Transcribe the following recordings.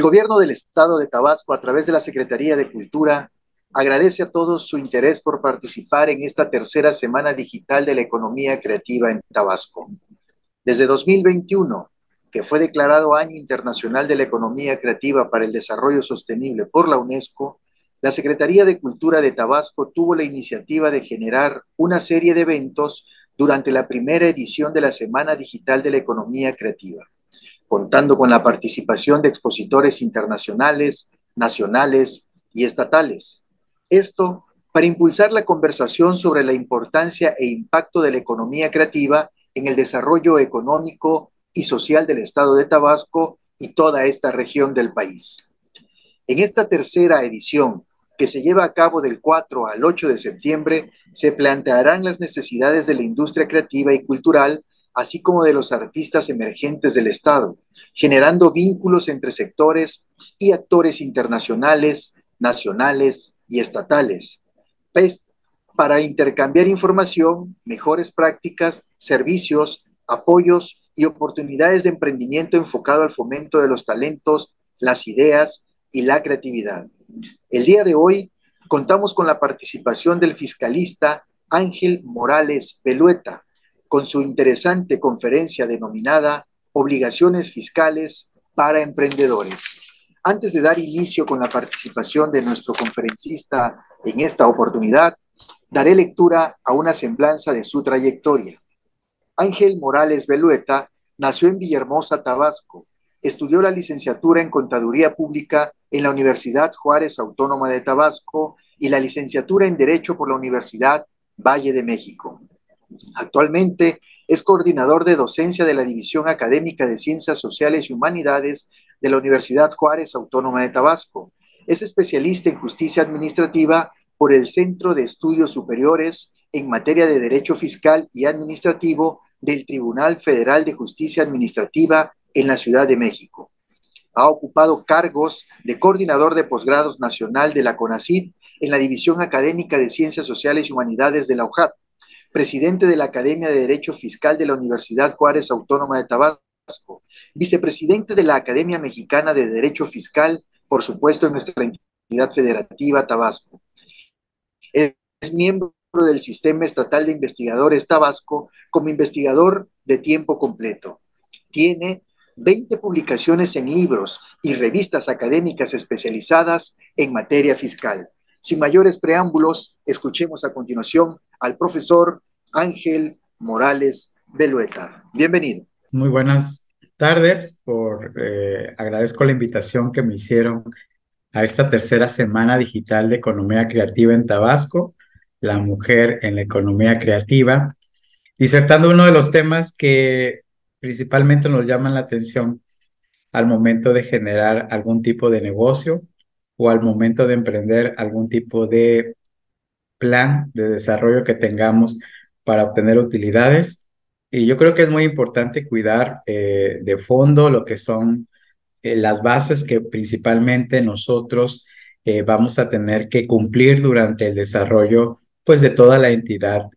El gobierno del estado de Tabasco, a través de la Secretaría de Cultura, agradece a todos su interés por participar en esta tercera semana digital de la economía creativa en Tabasco. Desde 2021, que fue declarado Año Internacional de la Economía Creativa para el Desarrollo Sostenible por la UNESCO, la Secretaría de Cultura de Tabasco tuvo la iniciativa de generar una serie de eventos durante la primera edición de la Semana Digital de la Economía Creativa, contando con la participación de expositores internacionales, nacionales y estatales. Esto para impulsar la conversación sobre la importancia e impacto de la economía creativa en el desarrollo económico y social del estado de Tabasco y toda esta región del país. En esta tercera edición, que se lleva a cabo del 4 al 8 de septiembre, se plantearán las necesidades de la industria creativa y cultural, así como de los artistas emergentes del Estado, generando vínculos entre sectores y actores internacionales, nacionales y estatales, pues, para intercambiar información, mejores prácticas, servicios, apoyos y oportunidades de emprendimiento enfocado al fomento de los talentos, las ideas y la creatividad. El día de hoy contamos con la participación del fiscalista Ángel Morales Belueta, con su interesante conferencia denominada Obligaciones Fiscales para Emprendedores. Antes de dar inicio con la participación de nuestro conferencista en esta oportunidad, daré lectura a una semblanza de su trayectoria. Ángel Morales Belueta nació en Villahermosa, Tabasco. Estudió la licenciatura en Contaduría Pública en la Universidad Juárez Autónoma de Tabasco y la licenciatura en Derecho por la Universidad Valle de México. Actualmente es coordinador de docencia de la División Académica de Ciencias Sociales y Humanidades de la Universidad Juárez Autónoma de Tabasco. Es especialista en justicia administrativa por el Centro de Estudios Superiores en materia de Derecho Fiscal y Administrativo del Tribunal Federal de Justicia Administrativa en la Ciudad de México. Ha ocupado cargos de coordinador de posgrados nacional de la CONACYT en la División Académica de Ciencias Sociales y Humanidades de la UJAT, presidente de la Academia de Derecho Fiscal de la Universidad Juárez Autónoma de Tabasco, vicepresidente de la Academia Mexicana de Derecho Fiscal, por supuesto en nuestra entidad federativa Tabasco. Es miembro del Sistema Estatal de Investigadores Tabasco como investigador de tiempo completo. Tiene 20 publicaciones en libros y revistas académicas especializadas en materia fiscal. Sin mayores preámbulos, escuchemos a continuación al profesor Ángel Morales Belueta. Bienvenido. Muy buenas tardes. Agradezco la invitación que me hicieron a esta tercera semana digital de economía creativa en Tabasco, la mujer en la economía creativa, disertando uno de los temas que principalmente nos llaman la atención al momento de generar algún tipo de negocio o al momento de emprender algún tipo de plan de desarrollo que tengamos para obtener utilidades. Y yo creo que es muy importante cuidar de fondo lo que son las bases que principalmente nosotros vamos a tener que cumplir durante el desarrollo, pues, de toda la entidad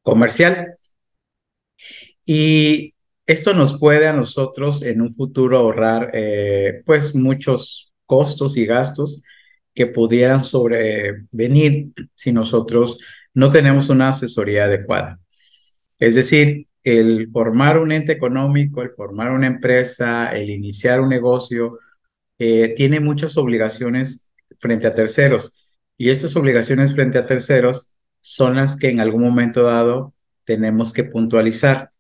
comercial. Y esto nos puede a nosotros en un futuro ahorrar, pues, muchos costos y gastos que pudieran sobrevenir si nosotros no tenemos una asesoría adecuada. Es decir, el formar un ente económico, el formar una empresa, el iniciar un negocio, tiene muchas obligaciones frente a terceros. Y estas obligaciones frente a terceros son las que en algún momento dado tenemos que puntualizar.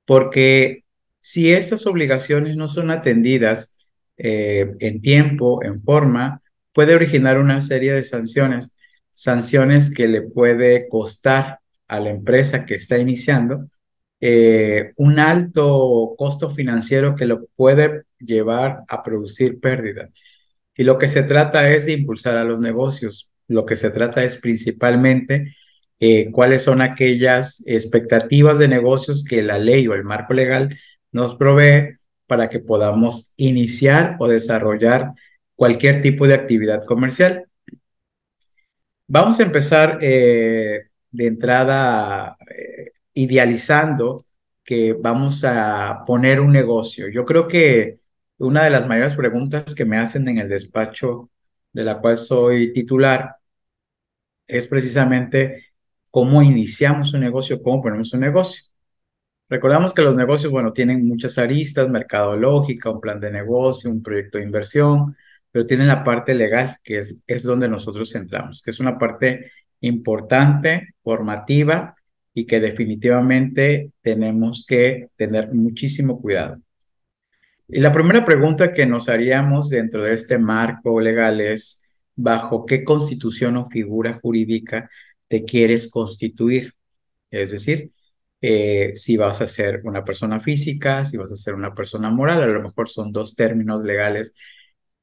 Porque si estas obligaciones no son atendidas en tiempo, en forma, puede originar una serie de sanciones, sanciones que le puede costar a la empresa que está iniciando un alto costo financiero que lo puede llevar a producir pérdidas. Y lo que se trata es de impulsar a los negocios. Lo que se trata es principalmente cuáles son aquellas expectativas de negocios que la ley o el marco legal nos provee para que podamos iniciar o desarrollar cualquier tipo de actividad comercial. Vamos a empezar de entrada idealizando que vamos a poner un negocio. Yo creo que una de las mayores preguntas que me hacen en el despacho de la cual soy titular es precisamente cómo iniciamos un negocio, cómo ponemos un negocio. Recordamos que los negocios, bueno, tienen muchas aristas, mercadológica, un plan de negocio, un proyecto de inversión, pero tienen la parte legal, que es donde nosotros entramos, que es una parte importante, formativa y que definitivamente tenemos que tener muchísimo cuidado. Y la primera pregunta que nos haríamos dentro de este marco legal es, ¿bajo qué constitución o figura jurídica te quieres constituir? Es decir, si vas a ser una persona física, si vas a ser una persona moral, a lo mejor son dos términos legales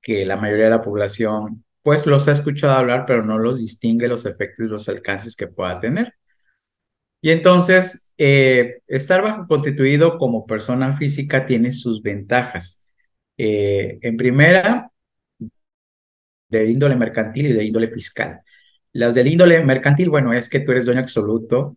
que la mayoría de la población pues los ha escuchado hablar, pero no los distingue los efectos y los alcances que pueda tener. Y entonces, estar bajo constituido como persona física tiene sus ventajas. En primera, de índole mercantil y de índole fiscal. Las del índole mercantil, bueno, es que tú eres dueño absoluto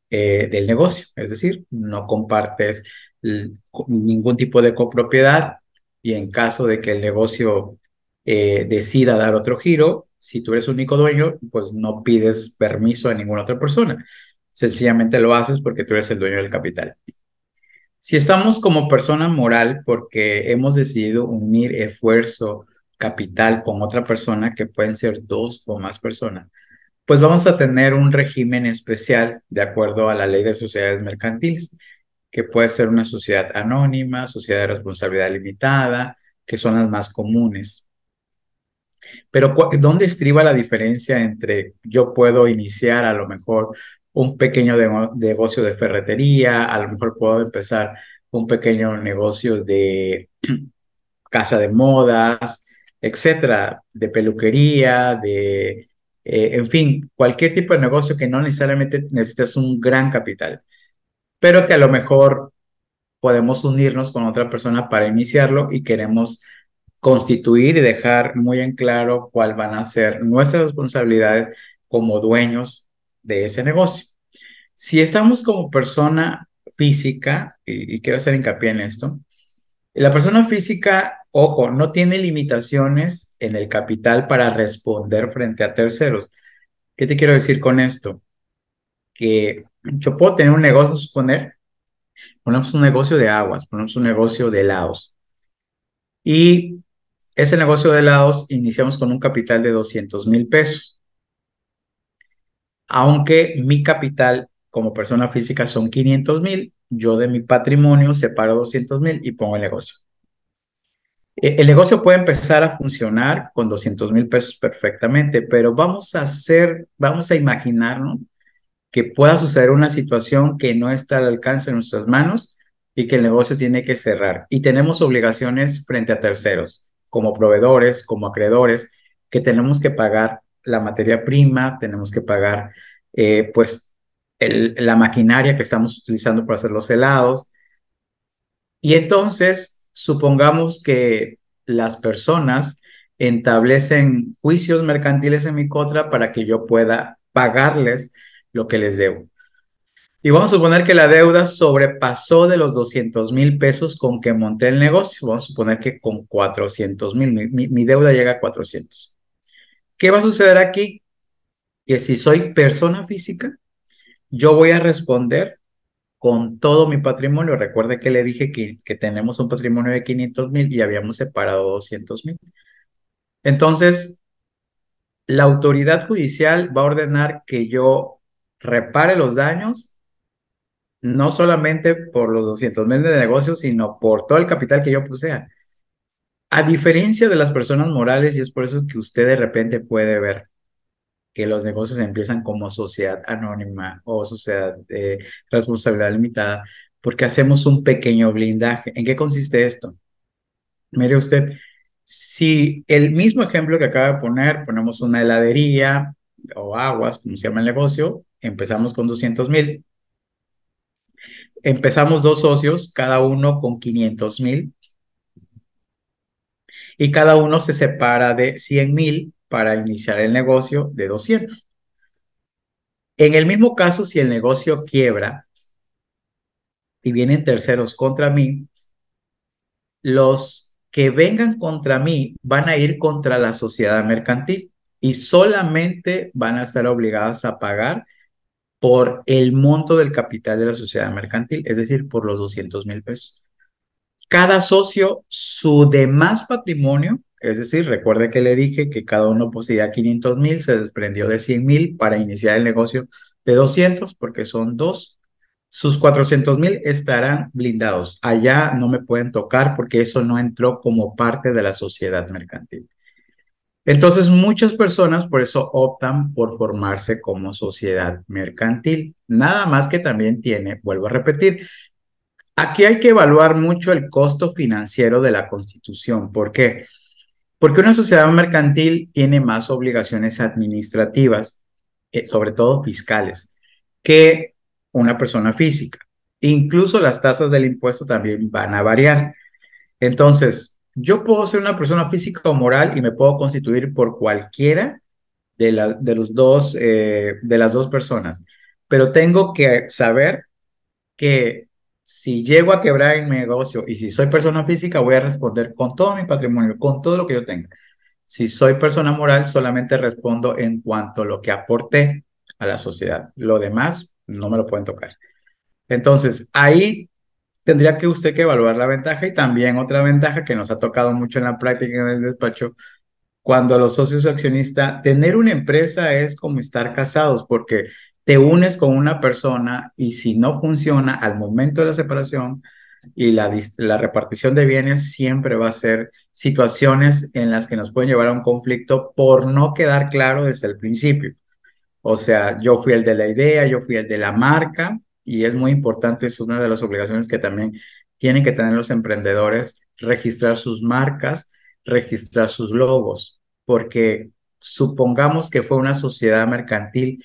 del negocio, es decir, no compartes ningún tipo de copropiedad y en caso de que el negocio decida dar otro giro, si tú eres único dueño, pues no pides permiso a ninguna otra persona. Sencillamente lo haces porque tú eres el dueño del capital. Si estamos como persona moral porque hemos decidido unir esfuerzo, capital con otra persona, que pueden ser dos o más personas, pues vamos a tener un régimen especial de acuerdo a la ley de sociedades mercantiles, que puede ser una sociedad anónima, sociedad de responsabilidad limitada, que son las más comunes. Pero ¿dónde estriba la diferencia entre yo puedo iniciar a lo mejor un pequeño negocio de ferretería, a lo mejor puedo empezar un pequeño negocio de casa de modas, etcétera, de peluquería, en fin, cualquier tipo de negocio que no necesariamente necesites un gran capital, pero que a lo mejor podemos unirnos con otra persona para iniciarlo y queremos constituir y dejar muy en claro cuáles van a ser nuestras responsabilidades como dueños de ese negocio. Si estamos como persona física, y quiero hacer hincapié en esto, la persona física, ojo, no tiene limitaciones en el capital para responder frente a terceros. ¿Qué te quiero decir con esto? Que yo puedo tener un negocio, ponemos un negocio de aguas, ponemos un negocio de helados. Y ese negocio de helados iniciamos con un capital de 200,000 pesos, aunque mi capital como persona física son 500,000, yo de mi patrimonio separo 200,000 y pongo el negocio. El negocio puede empezar a funcionar con 200,000 pesos perfectamente, pero vamos a imaginarnos que pueda suceder una situación que no está al alcance de nuestras manos y que el negocio tiene que cerrar. Y tenemos obligaciones frente a terceros, como proveedores, como acreedores, que tenemos que pagar la materia prima, tenemos que pagar pues la maquinaria que estamos utilizando para hacer los helados. Y entonces, supongamos que las personas establecen juicios mercantiles en mi contra para que yo pueda pagarles lo que les debo. Y vamos a suponer que la deuda sobrepasó de los 200,000 pesos con que monté el negocio. Vamos a suponer que con 400,000, mi deuda llega a 400. ¿Qué va a suceder aquí? Que si soy persona física, yo voy a responder con todo mi patrimonio. Recuerde que le dije que tenemos un patrimonio de 500,000 y habíamos separado 200,000. Entonces, la autoridad judicial va a ordenar que yo repare los daños, no solamente por los 200,000 de negocio, sino por todo el capital que yo posea. A diferencia de las personas morales, y es por eso que usted de repente puede ver que los negocios empiezan como sociedad anónima o sociedad de responsabilidad limitada, porque hacemos un pequeño blindaje. ¿En qué consiste esto? Mire usted, si el mismo ejemplo que acaba de poner, ponemos una heladería o aguas, como se llama el negocio, empezamos con 200,000, empezamos dos socios, cada uno con 500,000, y cada uno se separa de 100,000 para iniciar el negocio de 200. En el mismo caso, si el negocio quiebra y vienen terceros contra mí, los que vengan contra mí van a ir contra la sociedad mercantil y solamente van a estar obligadas a pagar por el monto del capital de la sociedad mercantil, es decir, por los 200,000 pesos. Cada socio, su demás patrimonio, es decir, recuerde que le dije que cada uno poseía 500,000, se desprendió de 100,000 para iniciar el negocio de 200, porque son dos. Sus 400,000 estarán blindados. Allá no me pueden tocar porque eso no entró como parte de la sociedad mercantil. Entonces, muchas personas por eso optan por formarse como sociedad mercantil. Nada más que también tiene, vuelvo a repetir, aquí hay que evaluar mucho el costo financiero de la constitución. ¿Por qué? Porque una sociedad mercantil tiene más obligaciones administrativas, sobre todo fiscales, que una persona física. Incluso las tasas del impuesto también van a variar. Entonces, yo puedo ser una persona física o moral y me puedo constituir por cualquiera de las dos personas, pero tengo que saber que si llego a quebrar en mi negocio y si soy persona física, voy a responder con todo mi patrimonio, con todo lo que yo tenga. Si soy persona moral, solamente respondo en cuanto a lo que aporté a la sociedad. Lo demás no me lo pueden tocar. Entonces, ahí tendría que usted que evaluar la ventaja y también otra ventaja que nos ha tocado mucho en la práctica en el despacho cuando los socios o accionistas, tener una empresa es como estar casados porque te unes con una persona y si no funciona al momento de la separación y la repartición de bienes, siempre va a ser situaciones en las que nos pueden llevar a un conflicto por no quedar claro desde el principio. O sea, yo fui el de la idea, yo fui el de la marca y es muy importante, es una de las obligaciones que también tienen que tener los emprendedores, registrar sus marcas, registrar sus logos, porque supongamos que fue una sociedad mercantil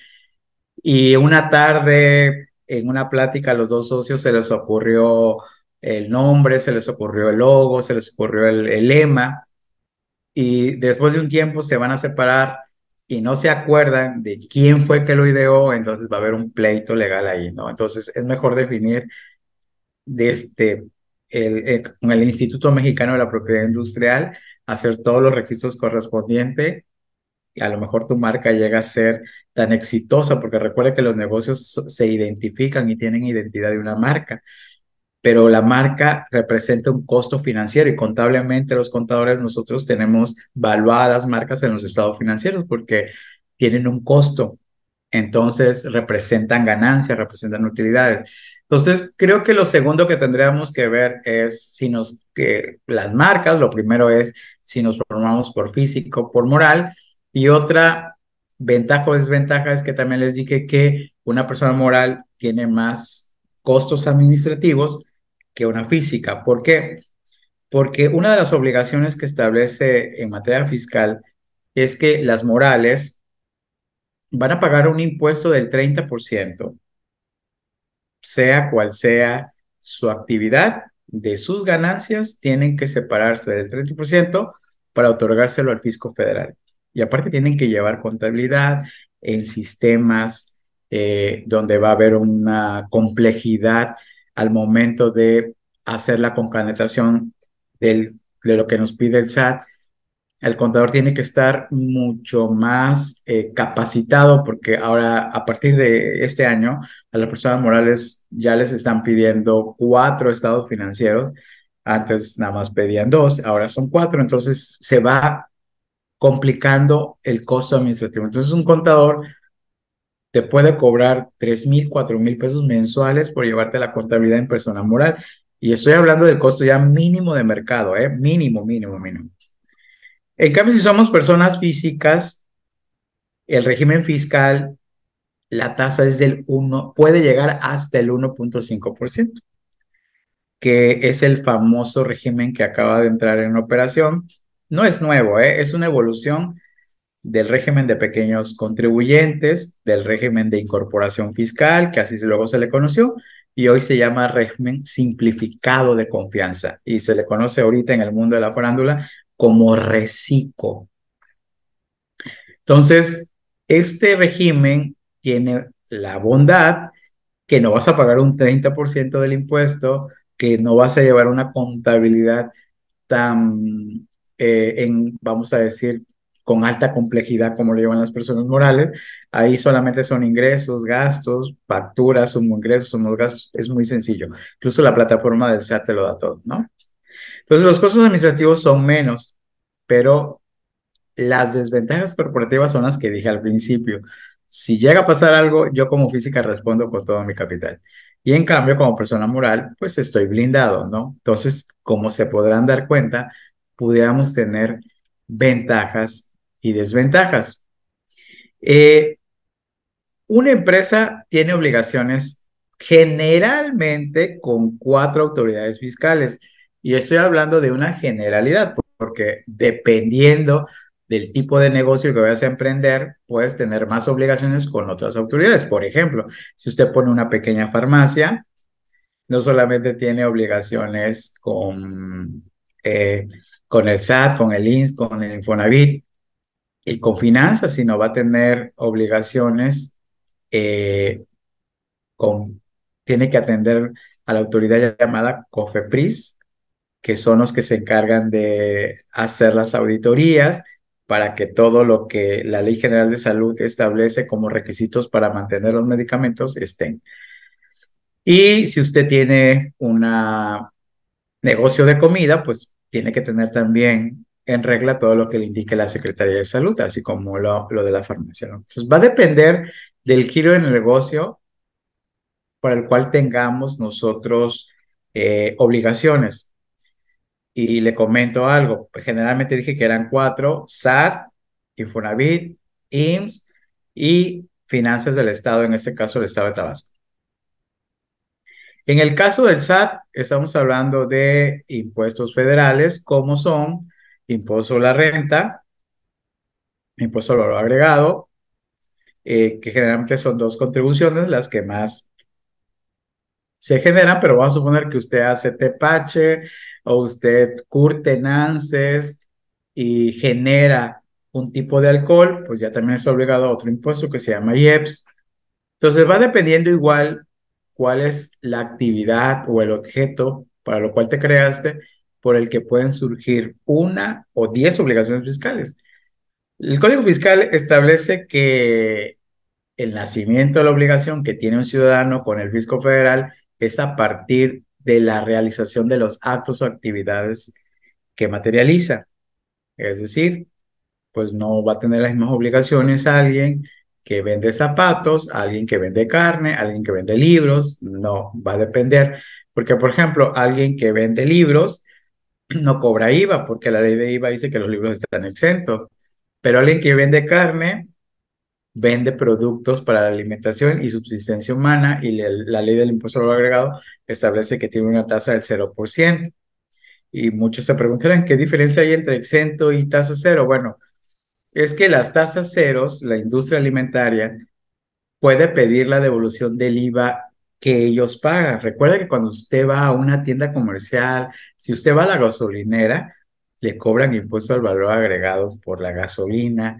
y una tarde en una plática a los dos socios se les ocurrió el nombre, se les ocurrió el logo, se les ocurrió el lema y después de un tiempo se van a separar y no se acuerdan de quién fue que lo ideó, entonces va a haber un pleito legal ahí, ¿no? Entonces es mejor definir desde con el Instituto Mexicano de la Propiedad Industrial, hacer todos los registros correspondientes y a lo mejor tu marca llega a ser tan exitosa, porque recuerda que los negocios se identifican y tienen identidad de una marca, pero la marca representa un costo financiero y contablemente los contadores nosotros tenemos valuadas marcas en los estados financieros porque tienen un costo. Entonces representan ganancias, representan utilidades. Entonces creo que lo segundo que tendríamos que ver es si que las marcas, lo primero es si nos formamos por físico, por moral, y otra ventaja o desventaja es que también les dije que una persona moral tiene más costos administrativos que una física. ¿Por qué? Porque una de las obligaciones que establece en materia fiscal es que las morales van a pagar un impuesto del 30%, sea cual sea su actividad, de sus ganancias tienen que separarse del 30% para otorgárselo al fisco federal. Y aparte tienen que llevar contabilidad en sistemas donde va a haber una complejidad al momento de hacer la concatenación de lo que nos pide el SAT. El contador tiene que estar mucho más capacitado porque ahora, a partir de este año, a las personas morales ya les están pidiendo 4 estados financieros. Antes nada más pedían 2, ahora son 4. Entonces se va complicando el costo administrativo. Entonces un contador te puede cobrar 3,000, 4,000 pesos mensuales por llevarte la contabilidad en persona moral. Y estoy hablando del costo ya mínimo de mercado, ¿eh? Mínimo, mínimo, mínimo. En cambio, si somos personas físicas, el régimen fiscal, la tasa es del 1, puede llegar hasta el 1,5%, que es el famoso régimen que acaba de entrar en operación. No es nuevo, es una evolución del régimen de pequeños contribuyentes, del régimen de incorporación fiscal, que así luego se le conoció, y hoy se llama régimen simplificado de confianza, y se le conoce ahorita en el mundo de la farándula como RECICO. Entonces, este régimen tiene la bondad que no vas a pagar un 30% del impuesto, que no vas a llevar una contabilidad tan, vamos a decir, con alta complejidad como lo llevan las personas morales. Ahí solamente son ingresos, gastos, facturas, sumo ingresos, sumo gastos. Es muy sencillo. Incluso la plataforma del SAT te lo da todo, ¿no? Entonces, los costos administrativos son menos, pero las desventajas corporativas son las que dije al principio. Si llega a pasar algo, yo como física respondo con todo mi capital. Y en cambio, como persona moral, pues estoy blindado, ¿no? Entonces, como se podrán dar cuenta, pudiéramos tener ventajas y desventajas. Eh, una empresa tiene obligaciones generalmente con cuatro autoridades fiscales. Y estoy hablando de una generalidad, porque dependiendo del tipo de negocio que vayas a emprender, puedes tener más obligaciones con otras autoridades. Por ejemplo, si usted pone una pequeña farmacia, no solamente tiene obligaciones eh, con el SAT, con el INS, con el Infonavit, y con finanzas, sino va a tener obligaciones eh, con, tiene que atender a la autoridad llamada COFEPRIS, que son los que se encargan de hacer las auditorías para que todo lo que la Ley General de Salud establece como requisitos para mantener los medicamentos estén. Y si usted tiene un negocio de comida, pues tiene que tener también en regla todo lo que le indique la Secretaría de Salud, así como lo de la farmacia, ¿no? Entonces va a depender del giro en el negocio para el cual tengamos nosotros obligaciones. Y le comento algo, pues generalmente dije que eran cuatro: SAT, Infonavit, IMSS y Finanzas del Estado, en este caso el Estado de Tabasco. En el caso del SAT, estamos hablando de impuestos federales, como son impuesto a la renta, impuesto al valor agregado, que generalmente son dos contribuciones, las que más se generan, pero vamos a suponer que usted hace tepache o usted curte nances y genera un tipo de alcohol, pues ya también está obligado a otro impuesto que se llama IEPS. Entonces va dependiendo igual cuál es la actividad o el objeto para lo cual te creaste, por el que pueden surgir una o 10 obligaciones fiscales. El Código Fiscal establece que el nacimiento de la obligación que tiene un ciudadano con el fisco federal es a partir de la realización de los actos o actividades que materializa. Es decir, pues no va a tener las mismas obligaciones alguien que vende zapatos, alguien que vende carne, alguien que vende libros. No, va a depender. Porque, por ejemplo, alguien que vende libros no cobra IVA, porque la ley de IVA dice que los libros están exentos. Pero alguien que vende carne vende productos para la alimentación y subsistencia humana, y la ley del impuesto al valor agregado establece que tiene una tasa del 0%. Y muchos se preguntarán qué diferencia hay entre exento y tasa cero. Bueno, es que las tasas ceros, la industria alimentaria puede pedir la devolución del IVA que ellos pagan. Recuerda que cuando usted va a una tienda comercial, si usted va a la gasolinera, le cobran impuesto al valor agregado por la gasolina.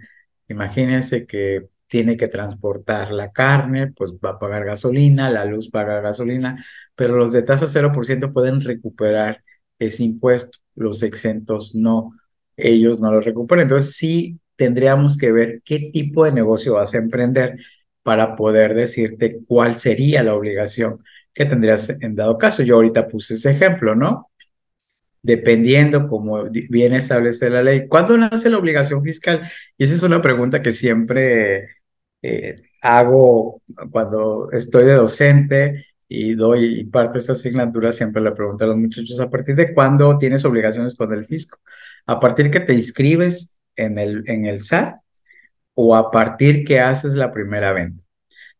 Imagínense que tiene que transportar la carne, pues va a pagar gasolina, la luz paga gasolina, pero los de tasa 0% pueden recuperar ese impuesto, los exentos no, ellos no lo recuperan. Entonces sí tendríamos que ver qué tipo de negocio vas a emprender para poder decirte cuál sería la obligación que tendrías en dado caso. Yo ahorita puse ese ejemplo, ¿no? Dependiendo, como bien establece la ley. ¿Cuándo nace la obligación fiscal? Y esa es una pregunta que siempre hago cuando estoy de docente y doy y parto esta asignatura. Siempre le pregunto a los muchachos: ¿a partir de cuándo tienes obligaciones con el fisco? ¿A partir que te inscribes en el SAT o a partir que haces la primera venta?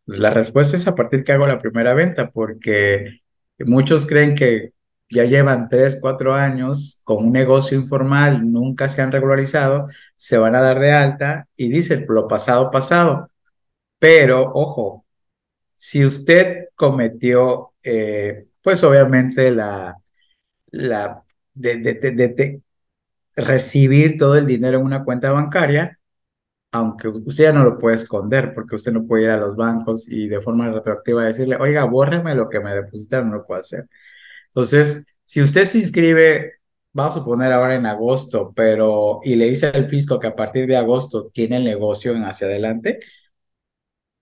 Pues la respuesta es a partir que hago la primera venta, porque muchos creen que ya llevan 3, 4 años con un negocio informal, nunca se han regularizado, se van a dar de alta y dicen lo pasado, pasado. Pero, ojo, si usted cometió, pues obviamente la de recibir todo el dinero en una cuenta bancaria, aunque usted ya no lo puede esconder, porque usted no puede ir a los bancos y de forma retroactiva decirle: oiga, bórreme lo que me depositaron, no lo puedo hacer. Entonces, si usted se inscribe vamos a suponer ahora en agosto, pero, y le dice al fisco que a partir de agosto tiene el negocio en hacia adelante,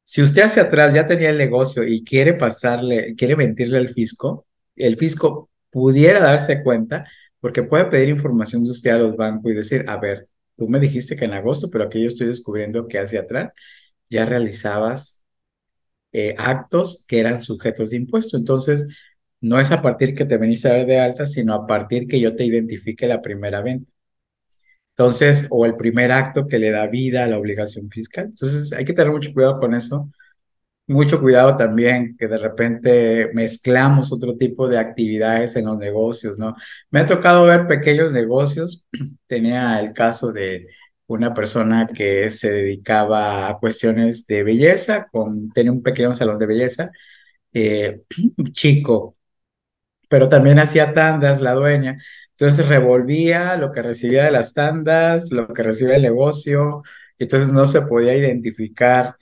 si usted hacia atrás ya tenía el negocio y quiere pasarle, quiere mentirle al fisco, el fisco pudiera darse cuenta porque puede pedir información de usted a los bancos y decir, a ver, tú me dijiste que en agosto, pero aquí yo estoy descubriendo que hacia atrás ya realizabas actos que eran sujetos de impuesto. Entonces, no es a partir que te veniste a dar de alta, sino a partir que yo te identifique la primera venta. Entonces, o el primer acto que le da vida a la obligación fiscal. Entonces, hay que tener mucho cuidado con eso. Mucho cuidado también que de repente mezclamos otro tipo de actividades en los negocios, ¿no? Me ha tocado ver pequeños negocios. Tenía el caso de una persona que se dedicaba a cuestiones de belleza, tenía un pequeño salón de belleza, eh, chico, pero también hacía tandas la dueña. Entonces revolvía lo que recibía de las tandas, lo que recibía el negocio, y entonces no se podía identificar.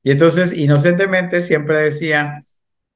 Y entonces inocentemente siempre decía,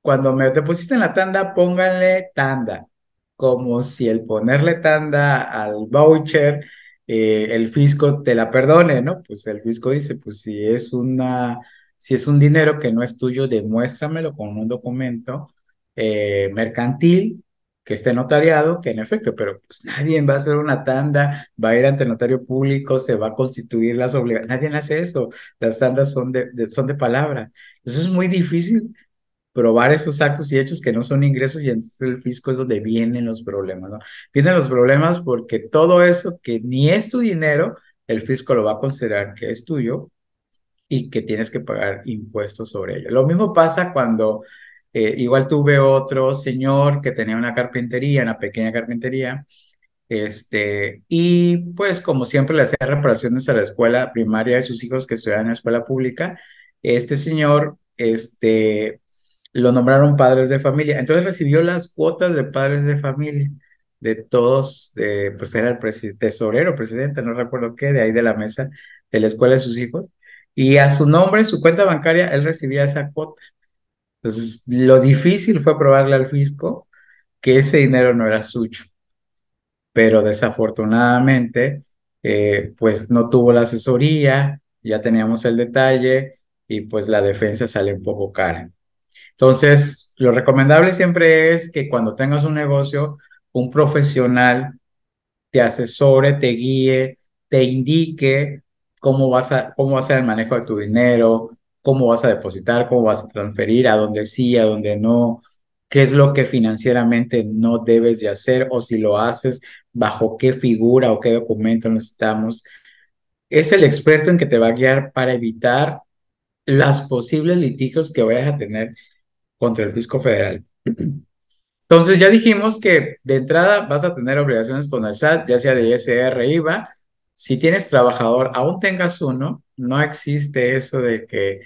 cuando me depositen la tanda, pónganle tanda, como si el ponerle tanda al voucher, el fisco te la perdone, ¿no? Pues el fisco dice, pues si es un dinero que no es tuyo, demuéstramelo con un documento mercantil que esté notariado, que en efecto, pero pues nadie va a hacer una tanda, va a ir ante el notario público, se va a constituir las obligaciones, nadie hace eso, las tandas son de palabra. Eso es muy difícil probar esos actos y hechos que no son ingresos y entonces el fisco es donde vienen los problemas, ¿no? Vienen los problemas porque todo eso que ni es tu dinero, el fisco lo va a considerar que es tuyo y que tienes que pagar impuestos sobre ello. Lo mismo pasa cuando igual tuve otro señor que tenía una carpintería, una pequeña carpintería, y pues como siempre le hacía reparaciones a la escuela primaria de sus hijos que estudiaban en la escuela pública, este señor, lo nombraron padres de familia. Entonces recibió las cuotas de padres de familia de todos, pues era el tesorero, presidente, no recuerdo qué, de ahí de la mesa de la escuela de sus hijos. Y a su nombre, en su cuenta bancaria, él recibía esa cuota. Entonces, lo difícil fue probarle al fisco que ese dinero no era suyo, pero desafortunadamente, pues no tuvo la asesoría, ya teníamos el detalle y pues la defensa sale un poco cara. Entonces, lo recomendable siempre es que cuando tengas un negocio, un profesional te asesore, te guíe, te indique cómo va a ser el manejo de tu dinero, cómo vas a depositar, cómo vas a transferir, a dónde sí, a dónde no, qué es lo que financieramente no debes de hacer o si lo haces, bajo qué figura o qué documento necesitamos. Es el experto en que te va a guiar para evitar las posibles litigios que vayas a tener contra el fisco federal. Entonces ya dijimos que de entrada vas a tener obligaciones con el SAT, ya sea de ISR, IVA. Si tienes trabajador, aún tengas uno, no existe eso de que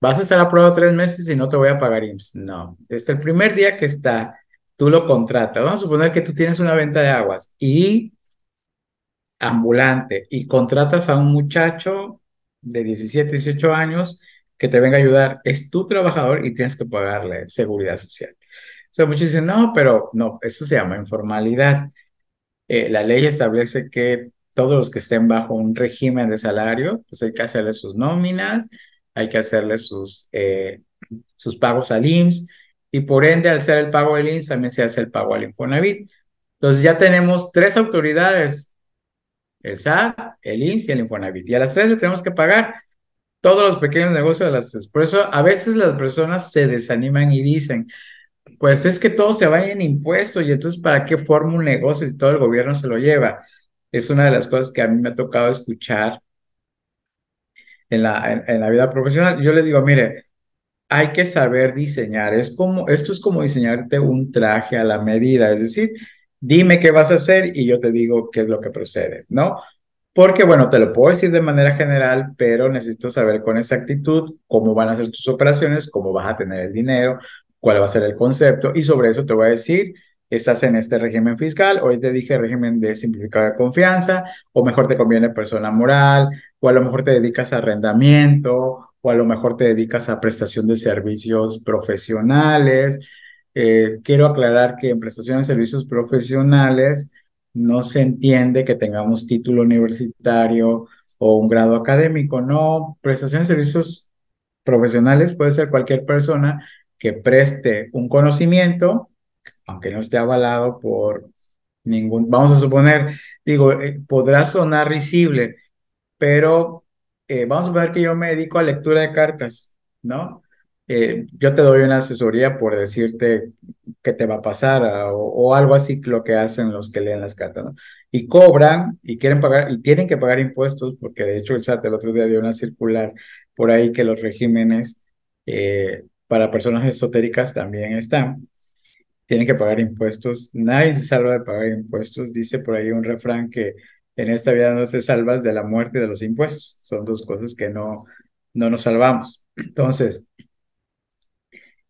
vas a estar a prueba 3 meses y no te voy a pagar IMSS. No, desde el primer día que está, tú lo contratas. Vamos a suponer que tú tienes una venta de aguas y ambulante y contratas a un muchacho de 17, 18 años que te venga a ayudar. Es tu trabajador y tienes que pagarle seguridad social. O sea, muchos dicen, no, pero no, eso se llama informalidad. La ley establece que todos los que estén bajo un régimen de salario, pues hay que hacerle sus nóminas, hay que hacerle sus pagos al IMSS y por ende, al ser el pago del IMSS, también se hace el pago al Infonavit. Entonces ya tenemos tres autoridades, el SAT, el IMSS y el Infonavit. Y a las tres le tenemos que pagar todos los pequeños negocios de las tres. Por eso a veces las personas se desaniman y dicen, pues es que todo se vaya en impuestos y entonces ¿para qué forma un negocio si todo el gobierno se lo lleva? Es una de las cosas que a mí me ha tocado escuchar en la vida profesional. Yo les digo, mire, hay que saber diseñar. Esto es como diseñarte un traje a la medida. Es decir, dime qué vas a hacer y yo te digo qué es lo que procede, ¿no? Porque, bueno, te lo puedo decir de manera general, pero necesito saber con exactitud cómo van a ser tus operaciones, cómo vas a tener el dinero, cuál va a ser el concepto, y sobre eso te voy a decir, estás en este régimen fiscal, hoy te dije régimen de simplificado de confianza, o mejor te conviene persona moral, o a lo mejor te dedicas a arrendamiento, o a lo mejor te dedicas a prestación de servicios profesionales. Quiero aclarar que en prestación de servicios profesionales, no se entiende que tengamos título universitario o un grado académico. No, prestación de servicios profesionales puede ser cualquier persona que preste un conocimiento, aunque no esté avalado por ningún, vamos a suponer, digo, podrá sonar risible, pero vamos a ver que yo me dedico a lectura de cartas, ¿no? Yo te doy una asesoría por decirte qué te va a pasar o algo así lo que hacen los que leen las cartas, ¿no? Y cobran y quieren pagar y tienen que pagar impuestos porque de hecho el SAT el otro día dio una circular por ahí que los regímenes para personas esotéricas también están. Tienen que pagar impuestos. Nadie se salva de pagar impuestos. Dice por ahí un refrán que en esta vida no te salvas de la muerte y de los impuestos. Son dos cosas que no nos salvamos. Entonces,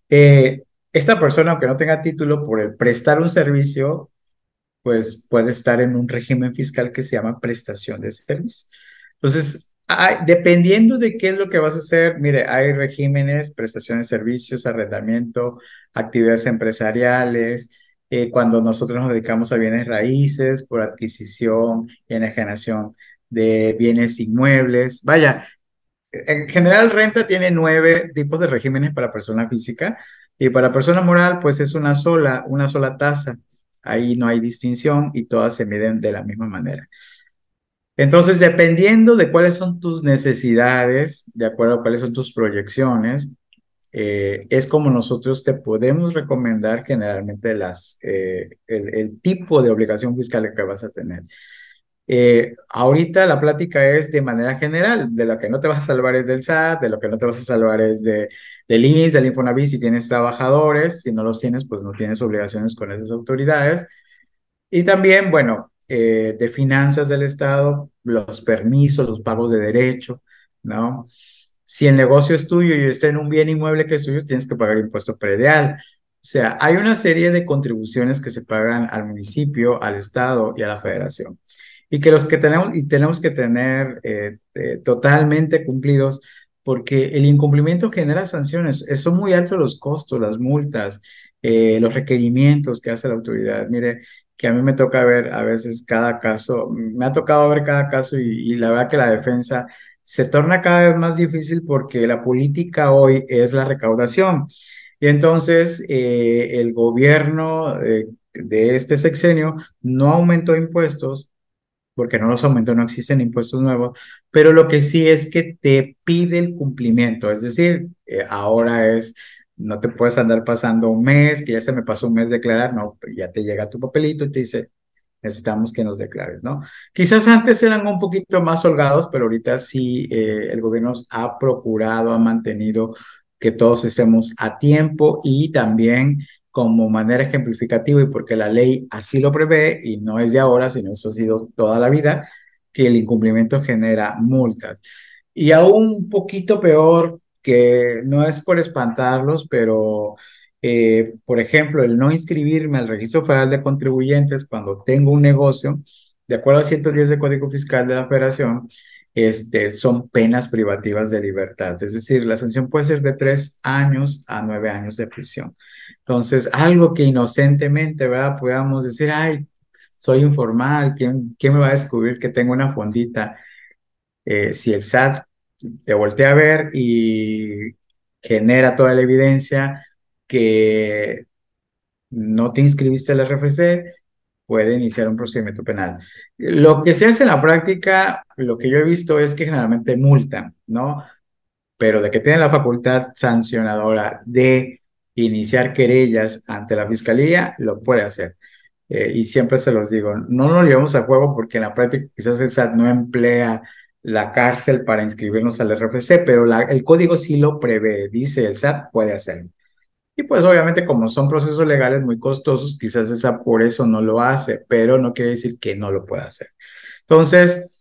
eh, esta persona, aunque no tenga título, por el prestar un servicio, pues puede estar en un régimen fiscal que se llama prestación de servicio. Entonces, dependiendo de qué es lo que vas a hacer, mire, hay regímenes, prestaciones de servicios, arrendamiento, actividades empresariales, cuando nosotros nos dedicamos a bienes raíces por adquisición y enajenación de bienes inmuebles. Vaya, en general, renta tiene 9 tipos de regímenes para persona física y para persona moral, pues es una sola tasa. Ahí no hay distinción y todas se miden de la misma manera. Entonces, dependiendo de cuáles son tus necesidades, de acuerdo a cuáles son tus proyecciones, es como nosotros te podemos recomendar generalmente el tipo de obligación fiscal que vas a tener. Ahorita la plática es de manera general, de lo que no te vas a salvar es del SAT, de lo que no te vas a salvar es del INSS, del Infonavit, si tienes trabajadores, si no los tienes, pues no tienes obligaciones con esas autoridades. Y también, bueno, de finanzas del Estado, los permisos, los pagos de derecho, ¿no? Si el negocio es tuyo y está en un bien inmueble que es tuyo, tienes que pagar impuesto predial. O sea, hay una serie de contribuciones que se pagan al municipio, al Estado y a la Federación. Y que los que tenemos, y tenemos que tener totalmente cumplidos, porque el incumplimiento genera sanciones. Son muy altos los costos, las multas, los requerimientos que hace la autoridad. Mire, que a mí me toca ver a veces cada caso, me ha tocado ver cada caso y la verdad que la defensa se torna cada vez más difícil porque la política hoy es la recaudación. Y entonces el gobierno de este sexenio no aumentó impuestos porque no los aumentó, no existen impuestos nuevos, pero lo que sí es que te pide el cumplimiento, es decir, ahora es, no te puedes andar pasando un mes, que ya se me pasó un mes declarar, no, ya te llega tu papelito y te dice, necesitamos que nos declares, ¿no? Quizás antes eran un poquito más holgados, pero ahorita sí el gobierno ha procurado, ha mantenido que todos estemos a tiempo y también como manera ejemplificativa y porque la ley así lo prevé y no es de ahora, sino eso ha sido toda la vida, que el incumplimiento genera multas. Y aún un poquito peor, que no es por espantarlos, pero por ejemplo, el no inscribirme al Registro Federal de Contribuyentes cuando tengo un negocio, de acuerdo al 110 del Código Fiscal de la Federación, son penas privativas de libertad. Es decir, la sanción puede ser de 3 años a 9 años de prisión. Entonces, algo que inocentemente, ¿verdad? Podamos decir, ay, soy informal, ¿quién me va a descubrir que tengo una fondita? Si el SAT te voltea a ver y genera toda la evidencia que no te inscribiste al RFC, puede iniciar un procedimiento penal. Lo que se hace en la práctica, lo que yo he visto es que generalmente multan, ¿no? Pero de que tienen la facultad sancionadora de iniciar querellas ante la fiscalía, lo puede hacer. Y siempre se los digo, no nos llevamos a juego porque en la práctica quizás el SAT no emplea la cárcel para inscribirnos al RFC, pero el código sí lo prevé, dice el SAT puede hacerlo. Y pues obviamente como son procesos legales muy costosos, quizás el SAT por eso no lo hace, pero no quiere decir que no lo pueda hacer. Entonces,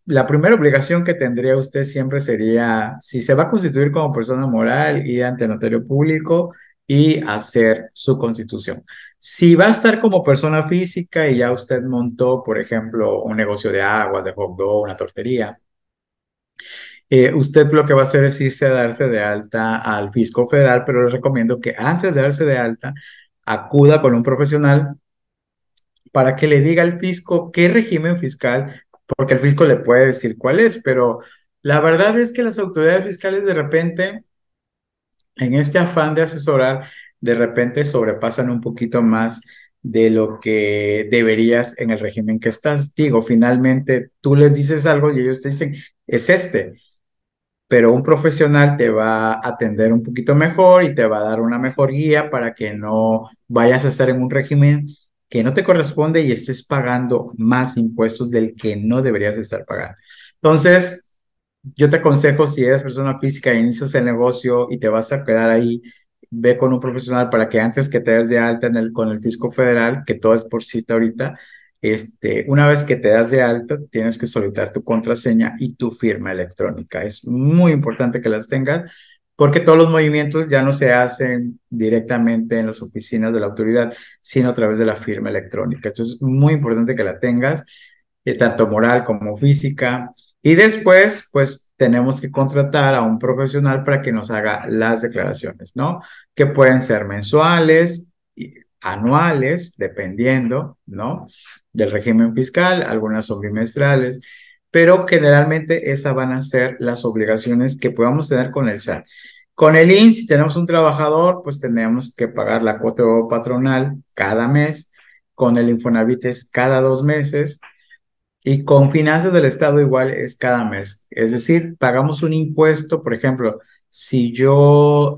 la primera obligación que tendría usted siempre sería, si se va a constituir como persona moral, ir ante notario público y hacer su constitución. Si va a estar como persona física y ya usted montó, por ejemplo, un negocio de aguas, de hot dog, una tortería, usted lo que va a hacer es irse a darse de alta al fisco federal, pero les recomiendo que antes de darse de alta, acuda con un profesional para que le diga al fisco qué régimen fiscal, porque el fisco le puede decir cuál es, pero la verdad es que las autoridades fiscales de repente, en este afán de asesorar, de repente sobrepasan un poquito más de lo que deberías en el régimen que estás. Digo, finalmente tú les dices algo y ellos te dicen, es este, pero un profesional te va a atender un poquito mejor y te va a dar una mejor guía para que no vayas a estar en un régimen que no te corresponde y estés pagando más impuestos del que no deberías estar pagando. Entonces, yo te aconsejo, si eres persona física e inicias el negocio y te vas a quedar ahí, ve con un profesional para que antes que te des de alta con el fisco federal, que todo es por cita ahorita, una vez que te das de alta, tienes que solicitar tu contraseña y tu firma electrónica. Es muy importante que las tengas porque todos los movimientos ya no se hacen directamente en las oficinas de la autoridad, sino a través de la firma electrónica. Entonces, es muy importante que la tengas, tanto moral como física. Y después, pues tenemos que contratar a un profesional para que nos haga las declaraciones, ¿no? Que pueden ser mensuales, y anuales, dependiendo, ¿no? Del régimen fiscal, algunas son bimestrales, pero generalmente esas van a ser las obligaciones que podamos tener con el SAT. Con el INS, si tenemos un trabajador, pues tenemos que pagar la cuota patronal cada mes. Con el Infonavit es cada 2 meses. Y con finanzas del Estado igual es cada mes. Es decir, pagamos un impuesto, por ejemplo, si yo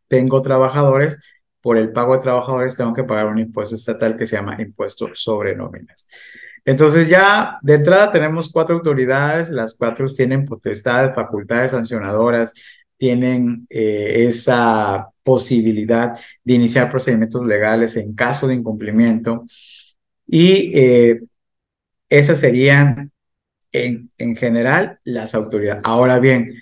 tengo trabajadores, por el pago de trabajadores tengo que pagar un impuesto estatal que se llama impuesto sobre nóminas. Entonces ya de entrada tenemos 4 autoridades, las 4 tienen potestades, facultades sancionadoras, tienen esa posibilidad de iniciar procedimientos legales en caso de incumplimiento y esas serían en general las autoridades. Ahora bien,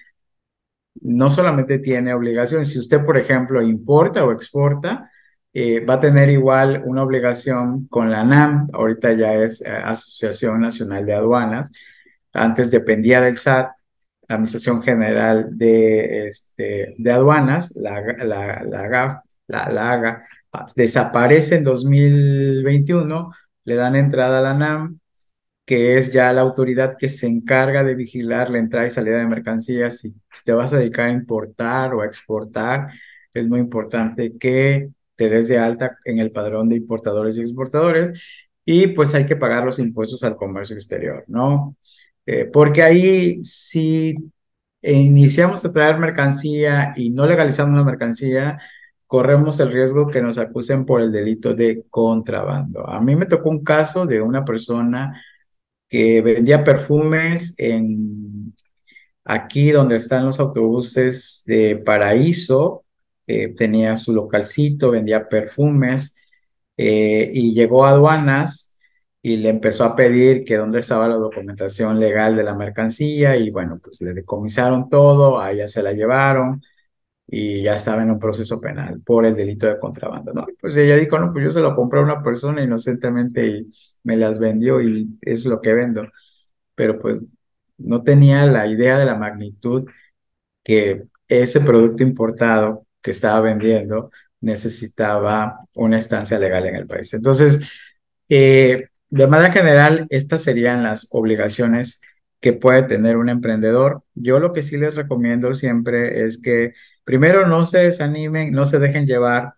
no solamente tiene obligaciones, si usted, por ejemplo, importa o exporta, va a tener igual una obligación con la ANAM, ahorita ya es Asociación Nacional de Aduanas, antes dependía del SAT, Administración General de Aduanas, la AGAF, la AGA, desaparece en 2021, le dan entrada a la ANAM, que es ya la autoridad que se encarga de vigilar la entrada y salida de mercancías. Si te vas a dedicar a importar o a exportar, es muy importante que te des de alta en el padrón de importadores y exportadores y pues hay que pagar los impuestos al comercio exterior, ¿no? Porque ahí si iniciamos a traer mercancía y no legalizamos la mercancía, corremos el riesgo que nos acusen por el delito de contrabando. A mí me tocó un caso de una persona que vendía perfumes aquí donde están los autobuses de Paraíso, tenía su localcito, vendía perfumes y llegó a aduanas y le empezó a pedir que dónde estaba la documentación legal de la mercancía y bueno, pues le decomisaron todo, a ella se la llevaron y ya estaba en un proceso penal por el delito de contrabando, ¿no? Pues ella dijo, no, pues yo se lo compré a una persona inocentemente y me las vendió y es lo que vendo, pero pues no tenía la idea de la magnitud que ese producto importado que estaba vendiendo necesitaba una estancia legal en el país. Entonces, de manera general, estas serían las obligaciones que puede tener un emprendedor. Yo lo que sí les recomiendo siempre es que primero no se desanimen, no se dejen llevar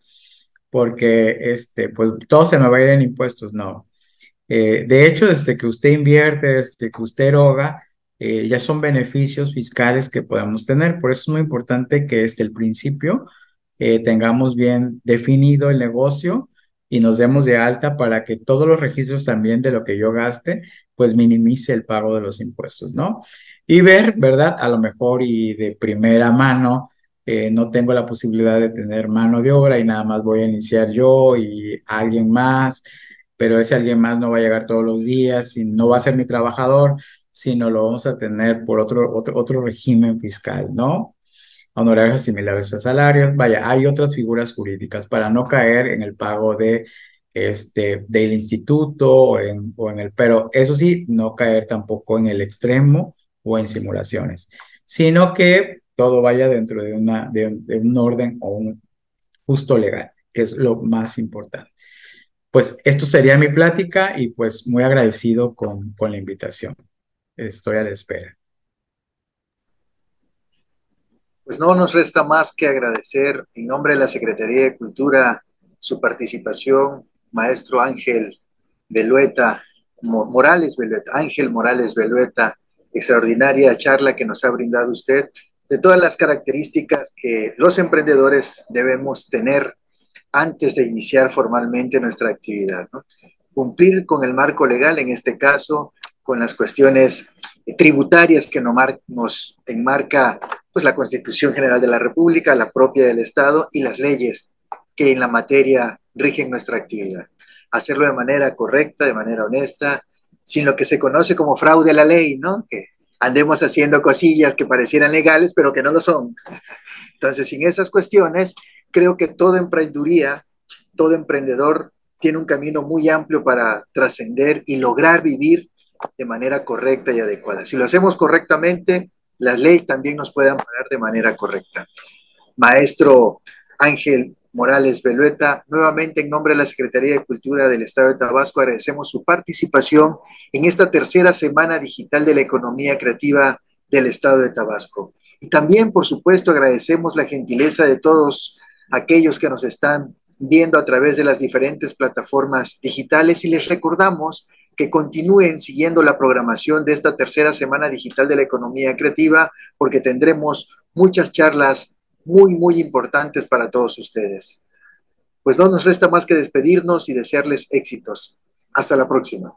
porque pues todo se me va a ir en impuestos, no. De hecho, desde que usted invierte, desde que usted eroga, ya son beneficios fiscales que podemos tener. Por eso es muy importante que desde el principio tengamos bien definido el negocio y nos demos de alta para que todos los registros también de lo que yo gaste, pues minimice el pago de los impuestos, ¿no? Y ver, ¿verdad? A lo mejor y de primera mano, no tengo la posibilidad de tener mano de obra y nada más voy a iniciar yo y alguien más, pero ese alguien más no va a llegar todos los días y no va a ser mi trabajador, sino lo vamos a tener por otro régimen fiscal, ¿no? Honorarios similares a salarios. Vaya, hay otras figuras jurídicas para no caer en el pago del instituto o en el, pero eso sí, no caer tampoco en el extremo o en simulaciones, sino que todo vaya dentro de un orden o un justo legal, que es lo más importante. Pues esto sería mi plática y pues muy agradecido con la invitación. Estoy a la espera. Pues no nos resta más que agradecer en nombre de la Secretaría de Cultura su participación, maestro Ángel Belueta, Morales Belueta, Ángel Morales Belueta, extraordinaria charla que nos ha brindado usted de todas las características que los emprendedores debemos tener antes de iniciar formalmente nuestra actividad, ¿no? Cumplir con el marco legal, en este caso, con las cuestiones tributarias que nos enmarca pues, la Constitución General de la República, la propia del Estado y las leyes que en la materia rigen nuestra actividad. Hacerlo de manera correcta, de manera honesta, sin lo que se conoce como fraude a la ley, ¿no? Que andemos haciendo cosillas que parecieran legales, pero que no lo son. Entonces, sin esas cuestiones, creo que toda emprendeduría, todo emprendedor tiene un camino muy amplio para trascender y lograr vivir de manera correcta y adecuada. Si lo hacemos correctamente, las leyes también nos pueden amparar de manera correcta. Maestro Ángel Morales Belueta, nuevamente en nombre de la Secretaría de Cultura del Estado de Tabasco, agradecemos su participación en esta tercera semana digital de la economía creativa del Estado de Tabasco. Y también, por supuesto, agradecemos la gentileza de todos aquellos que nos están viendo a través de las diferentes plataformas digitales y les recordamos que continúen siguiendo la programación de esta tercera semana digital de la economía creativa porque tendremos muchas charlas muy, muy importantes para todos ustedes. Pues no nos resta más que despedirnos y desearles éxitos. Hasta la próxima.